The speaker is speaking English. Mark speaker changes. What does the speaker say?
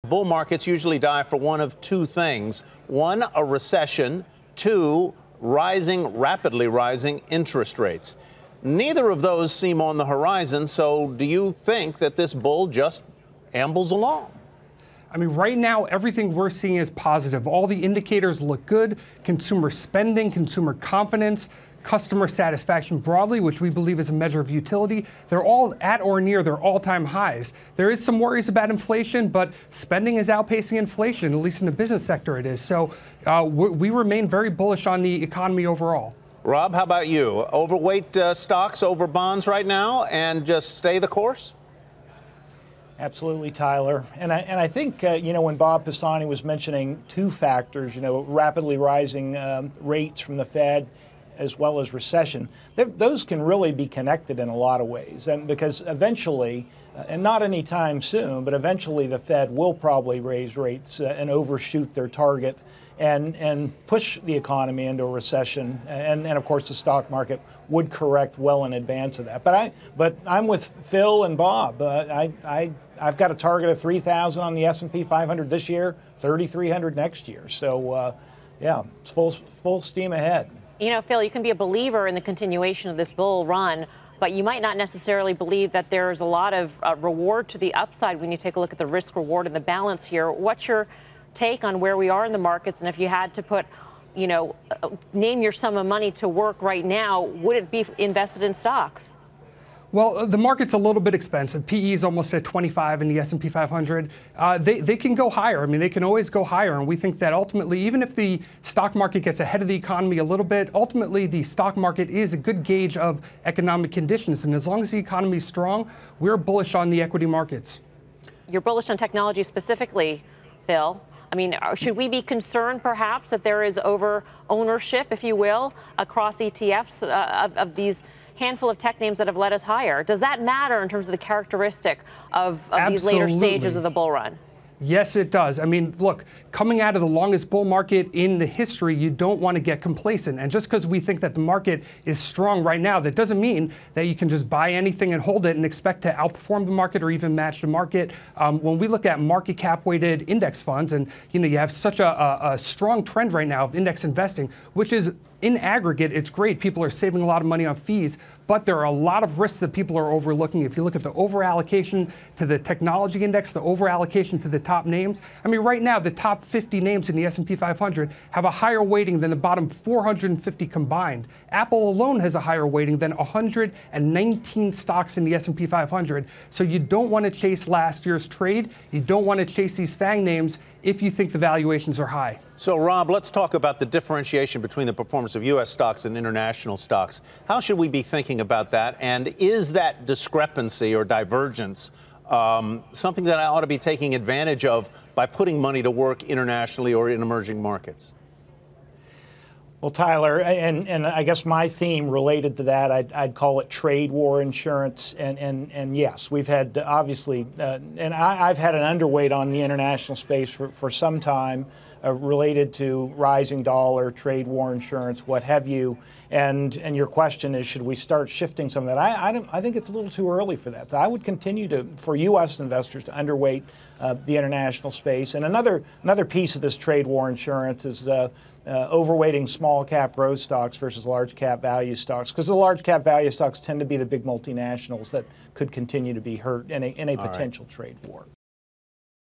Speaker 1: bull markets usually die for one of two things. One, a recession. Two, rapidly rising interest rates. Neither of those seem on the horizon, so do you think that this bull just ambles along?
Speaker 2: I mean, right now, everything we're seeing is positive. All the indicators look good. Consumer spending, consumer confidence, customer satisfaction broadly, which we believe is a measure of utility, they're all at or near their all-time highs. There is some worries about inflation, but spending is outpacing inflation, at least in the business sector it is. So we remain very bullish on the economy overall.
Speaker 1: Rob, how about you? Overweight stocks over bonds right now and just stay the course?
Speaker 3: Absolutely, Tyler. And I think, when Bob Pisani was mentioning two factors, rapidly rising rates from the Fed as well as recession, those can really be connected in a lot of ways. And because eventually, and not anytime soon, but eventually the Fed will probably raise rates and overshoot their target and push the economy into a recession. And of course, the stock market would correct well in advance of that. But I'm with Phil and Bob. I've got a target of 3,000 on the S&P 500 this year, 3,300 next year. So yeah, it's full steam ahead.
Speaker 4: Phil, you can be a believer in the continuation of this bull run, but you might not necessarily believe that there's a lot of reward to the upside when you take a look at the risk reward and the balance here. What's your take on where we are in the markets? And if you had to put, name your sum of money to work right now, would it be invested in stocks?
Speaker 2: Well, the market's a little bit expensive. PE is almost at 25 in the S&P 500. They can go higher. I mean, they can always go higher. And we think that ultimately, even if the stock market gets ahead of the economy a little bit, ultimately the stock market is a good gauge of economic conditions. And as long as the economy is strong, we're bullish on the equity markets. You're
Speaker 4: bullish on technology specifically, Phil. I mean, should we be concerned perhaps that there is over ownership, if you will, across ETFs of these handful of tech names that have led us higher? Does that matter in terms of the characteristic of these later stages of the bull run?
Speaker 2: Yes, it does. I mean, look, coming out of the longest bull market in the history, you don't want to get complacent. And just because we think that the market is strong right now, that doesn't mean that you can just buy anything and hold it and expect to outperform the market or even match the market. When we look at market cap weighted index funds, and you have such a strong trend right now of index investing, which is in aggregate, it's great. People are saving a lot of money on fees, but there are a lot of risks that people are overlooking. If you look at the overallocation to the technology index, the overallocation to the top names, I mean, right now, the top 50 names in the S&P 500 have a higher weighting than the bottom 450 combined. Apple alone has a higher weighting than 119 stocks in the S&P 500. So you don't want to chase last year's trade. You don't want to chase these FANG names if you think the valuations are high.
Speaker 1: So, Rob, let's talk about the differentiation between the performance of U.S. stocks and international stocks. How should we be thinking about that? And is that discrepancy or divergence something that I ought to be taking advantage of by putting money to work internationally or in emerging markets?
Speaker 3: Well, Tyler, and I guess my theme related to that, I'd call it trade war insurance. And yes, we've had obviously, and I've had an underweight on the international space for some time related to rising dollar, trade war insurance, what have you. And your question is, should we start shifting some of that? I think it's a little too early for that. So I would continue for U.S. investors to underweight the international space. And another piece of this trade war insurance is overweighting small cap growth stocks versus large cap value stocks, because the large cap value stocks tend to be the big multinationals that could continue to be hurt in a potential trade war.